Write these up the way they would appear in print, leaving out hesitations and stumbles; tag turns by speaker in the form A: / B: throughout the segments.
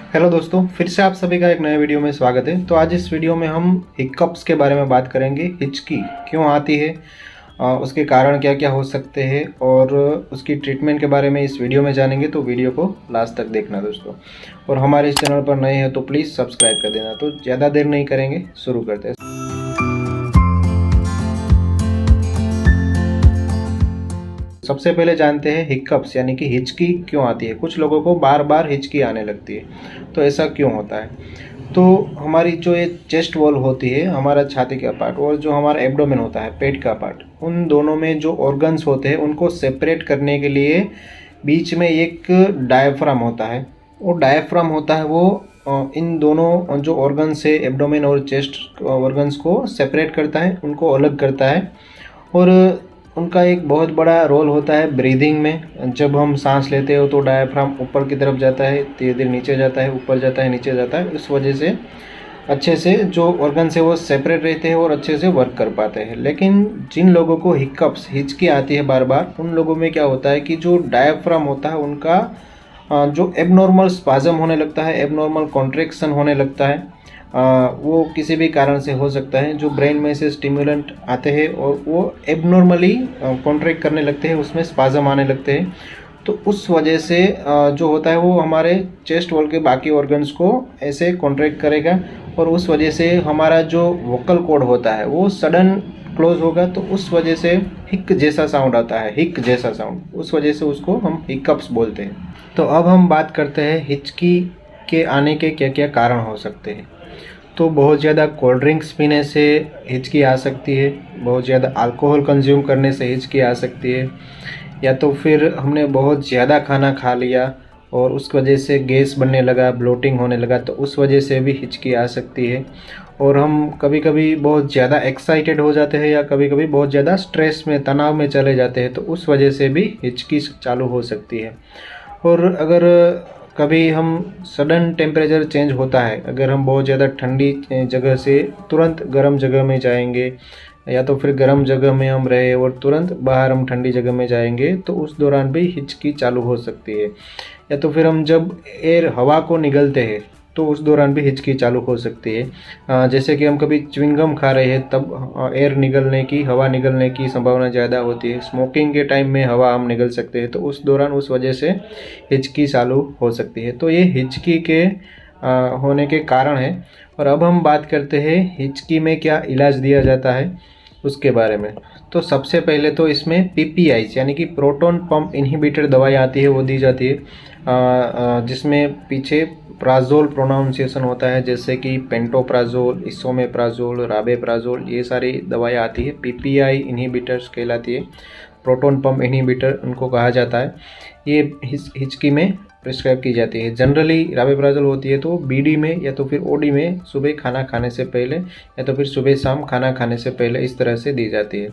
A: Hello दोस्तों, फिर से आप सभी का एक नए वीडियो में स्वागत है। तो आज इस वीडियो में हम हिकअप्स के बारे में बात करेंगे। हिचकी क्यों आती है, उसके कारण क्या क्या हो सकते हैं और उसकी ट्रीटमेंट के बारे में इस वीडियो में जानेंगे। तो वीडियो को लास्ट तक देखना दोस्तों, और हमारे इस चैनल पर नए हैं तो प्लीज़ सब्सक्राइब कर देना। तो ज़्यादा देर नहीं करेंगे, शुरू करते हैं। सबसे पहले जानते हैं हिकअप्स यानी कि हिचकी क्यों आती है। कुछ लोगों को बार बार हिचकी आने लगती है, तो ऐसा क्यों होता है? तो हमारी जो ये चेस्ट वॉल होती है, हमारा छाती का पार्ट, और जो हमारा एब्डोमेन होता है, पेट का पार्ट, उन दोनों में जो ऑर्गन्स होते हैं उनको सेपरेट करने के लिए बीच में एक डायफ्राम होता है। वो डायफ्राम होता है, वो इन दोनों जो ऑर्गन्स है, एब्डोमेन और चेस्ट ऑर्गन्स को सेपरेट करता है, उनको अलग करता है। और उनका एक बहुत बड़ा रोल होता है ब्रीदिंग में। जब हम सांस लेते हो तो डायफ्राम ऊपर की तरफ जाता है, धीरे धीरे नीचे जाता है, ऊपर जाता है, नीचे जाता है। इस वजह से अच्छे से जो ऑर्गन से वो सेपरेट रहते हैं और अच्छे से वर्क कर पाते हैं। लेकिन जिन लोगों को हिकअप्स हिचकी आती है बार बार, उन लोगों में क्या होता है कि जो डायफ्राम होता है उनका जो एबनॉर्मल स्पाज्म होने लगता है, एबनॉर्मल कॉन्ट्रैक्शन होने लगता है। वो किसी भी कारण से हो सकता है। जो ब्रेन में से स्टिमुलेंट आते हैं और वो एबनॉर्मली कॉन्ट्रैक्ट करने लगते हैं, उसमें स्पाज्म आने लगते हैं। तो उस वजह से जो होता है वो हमारे चेस्ट वॉल के बाकी ऑर्गन्स को ऐसे कॉन्ट्रैक्ट करेगा, और उस वजह से हमारा जो वोकल कॉर्ड होता है वो सडन क्लोज होगा। तो उस वजह से हिक जैसा साउंड आता है, हिक जैसा साउंड, उस वजह से उसको हम हिकअप्स बोलते हैं। तो अब हम बात करते हैं हिचकी के आने के क्या क्या कारण हो सकते हैं। तो बहुत ज़्यादा कोल्ड ड्रिंक्स पीने से हिचकी आ सकती है, बहुत ज़्यादा अल्कोहल कंज्यूम करने से हिचकी आ सकती है, या तो फिर हमने बहुत ज़्यादा खाना खा लिया और उस वजह से गैस बनने लगा, ब्लोटिंग होने लगा, तो उस वजह से भी हिचकी आ सकती है। और हम कभी कभी बहुत ज़्यादा एक्साइटेड हो जाते हैं या कभी कभी बहुत ज़्यादा स्ट्रेस में, तनाव में चले जाते हैं, तो उस वजह से भी हिचकी चालू हो सकती है। और अगर कभी हम सडन टेम्परेचर चेंज होता है, अगर हम बहुत ज़्यादा ठंडी जगह से तुरंत गर्म जगह में जाएंगे, या तो फिर गर्म जगह में हम रहे और तुरंत बाहर हम ठंडी जगह में जाएंगे, तो उस दौरान भी हिचकी चालू हो सकती है। या तो फिर हम जब हवा को निगलते हैं तो उस दौरान भी हिचकी चालू हो सकती है। जैसे कि हम कभी च्युइंगम खा रहे हैं, तब एयर निगलने की, हवा निगलने की संभावना ज़्यादा होती है। स्मोकिंग के टाइम में हवा हम निगल सकते हैं, तो उस दौरान उस वजह से हिचकी चालू हो सकती है। तो ये हिचकी के होने के कारण है। और अब हम बात करते हैं हिचकी में क्या इलाज दिया जाता है उसके बारे में। तो सबसे पहले तो इसमें PPIs यानी कि प्रोटॉन पंप इनहिबिटर दवाई आती है, वो दी जाती है, जिसमें पीछे प्राजोल प्रोनाउंसिएशन होता है, जैसे कि पेंटोप्राजोल, इसोमेप्राजोल, राबेप्राजोल, ये सारी दवाएं आती है। PPI इनहिबिटर्स कहलाती है, प्रोटॉन पंप इनहिबिटर उनको कहा जाता है। ये हिचकी में प्रिस्क्राइब की जाती है। जनरली राबेप्राजोल होती है तो BD में या तो फिर OD में सुबह खाना खाने से पहले, या तो फिर सुबह शाम खाना खाने से पहले, इस तरह से दी जाती है।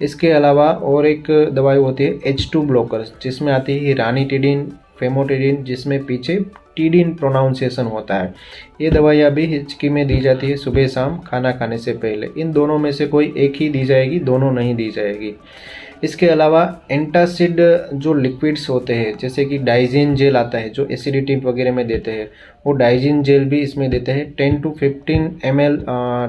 A: इसके अलावा और एक दवाई होती है H2 ब्लॉकर्स, जिसमें आती है रानीटिडिन, फेमोटिडिन, जिसमें पीछे टीडिन प्रोनाउंसिएशन होता है। ये दवाइयाँ भी हिचकी में दी जाती है सुबह शाम खाना खाने से पहले। इन दोनों में से कोई एक ही दी जाएगी, दोनों नहीं दी जाएगी। इसके अलावा एंटासिड जो लिक्विड्स होते हैं, जैसे कि डाइजिन जेल आता है जो एसिडिटी वगैरह में देते हैं, वो डाइजिन जेल भी इसमें देते हैं। 10 to 15 ml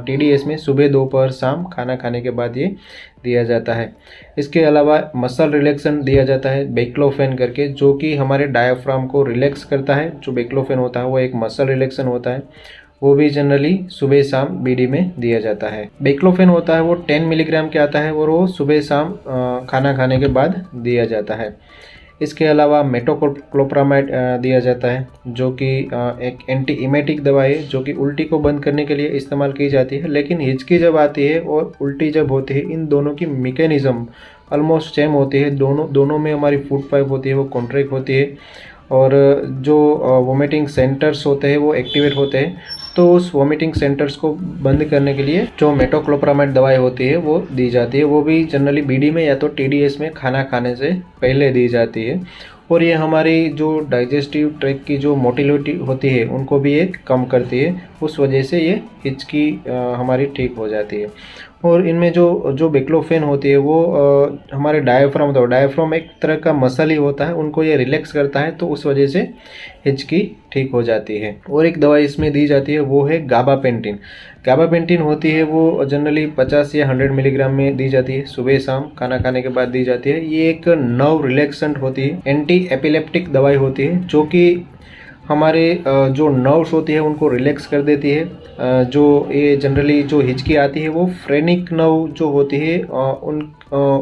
A: TDS में सुबह, दोपहर, शाम खाना खाने के बाद ये दिया जाता है। इसके अलावा मसल रिलैक्सन दिया जाता है बेक्लोफेन करके, जो कि हमारे डायफ्राम को रिलैक्स करता है। जो बेक्लोफेन होता है वो एक मसल रिलैक्सन होता है, वो भी जनरली सुबह शाम BD में दिया जाता है। बेक्लोफेन होता है वो 10 मिलीग्राम के आता है और वो सुबह शाम खाना खाने के बाद दिया जाता है। इसके अलावा मेटोक्लोप्रामाइड दिया जाता है, जो कि एक एंटी इमेटिक दवाई है, जो कि उल्टी को बंद करने के लिए इस्तेमाल की जाती है। लेकिन हिचकी जब आती है और उल्टी जब होती है, इन दोनों की मैकेनिज्म ऑलमोस्ट सेम होती है। दोनों में हमारी फूड पाइप होती है, वो कॉन्ट्रैक्ट होती है, और जो वोमिटिंग सेंटर्स होते हैं वो एक्टिवेट होते हैं। तो उस वोमिटिंग सेंटर्स को बंद करने के लिए जो मेटोक्लोप्रामाइड दवाई होती है वो दी जाती है। वो भी जनरली BD में या तो TDS में खाना खाने से पहले दी जाती है। और ये हमारी जो डाइजेस्टिव ट्रैक्ट की जो मोटिलिटी होती है उनको भी ये कम करती है। उस वजह से ये हिचकी हमारी ठीक हो जाती है। और इनमें जो जो बेक्लोफेन होती है वो हमारे डायफ्राम होता है, डायफ्राम एक तरह का मसल ही होता है, उनको ये रिलैक्स करता है, तो उस वजह से हिचकी ठीक हो जाती है। और एक दवाई इसमें दी जाती है वो है गाबापेंटिन। गाबापेंटिन होती है वो जनरली 50 या 100 मिलीग्राम में दी जाती है, सुबह शाम खाना खाने के बाद दी जाती है। ये एक नर्व रिलैक्सेंट होती है, एंटी एपिलेप्टिक दवाई होती है, जो कि हमारे जो नर्व्स होती है उनको रिलैक्स कर देती है। जो ये जनरली जो हिचकी आती है वो फ्रेनिक नर्व जो होती है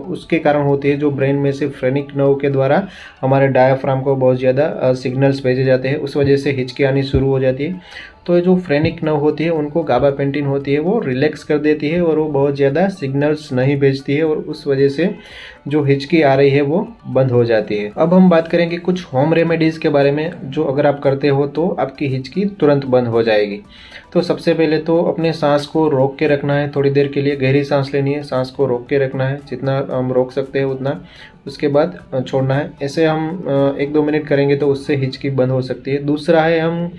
A: उसके कारण होती है, जो ब्रेन में से फ्रेनिक नर्व के द्वारा हमारे डायाफ्राम को बहुत ज़्यादा सिग्नल्स भेजे जाते हैं, उस वजह से हिचकी आनी शुरू हो जाती है। तो जो फ्रेनिक नर्व होती है उनको गाबापेंटिन होती है वो रिलैक्स कर देती है और वो बहुत ज़्यादा सिग्नल्स नहीं भेजती है, और उस वजह से जो हिचकी आ रही है वो बंद हो जाती है। अब हम बात करेंगे कुछ होम रेमेडीज़ के बारे में, जो अगर आप करते हो तो आपकी हिचकी तुरंत बंद हो जाएगी। तो सबसे पहले तो अपने सांस को रोक के रखना है, थोड़ी देर के लिए गहरी सांस लेनी है, सांस को रोक के रखना है, जितना हम रोक सकते हैं उतना, उसके बाद छोड़ना है। ऐसे हम 1-2 मिनट करेंगे तो उससे हिचकी बंद हो सकती है। दूसरा है, हम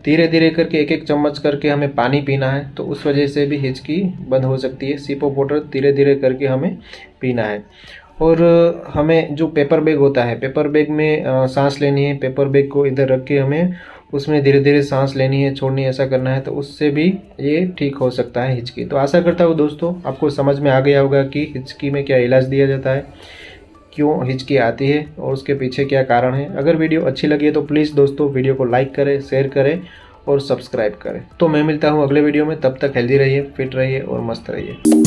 A: धीरे धीरे करके 1-1 चम्मच करके हमें पानी पीना है, तो उस वजह से भी हिचकी बंद हो सकती है। सिप ऑफ वाटर धीरे धीरे करके हमें पीना है। और हमें जो पेपर बैग होता है, पेपर बैग में सांस लेनी है, पेपर बैग को इधर रख के हमें उसमें धीरे धीरे सांस लेनी है, छोड़नी है, ऐसा करना है, तो उससे भी ये ठीक हो सकता है हिचकी। तो आशा करता हूँ दोस्तों आपको समझ में आ गया होगा कि हिचकी में क्या इलाज दिया जाता है, क्यों हिचकी आती है और उसके पीछे क्या कारण है। अगर वीडियो अच्छी लगी है तो प्लीज़ दोस्तों वीडियो को लाइक करें, शेयर करें और सब्सक्राइब करें। तो मैं मिलता हूँ अगले वीडियो में, तब तक हेल्दी रहिए, फिट रहिए और मस्त रहिए।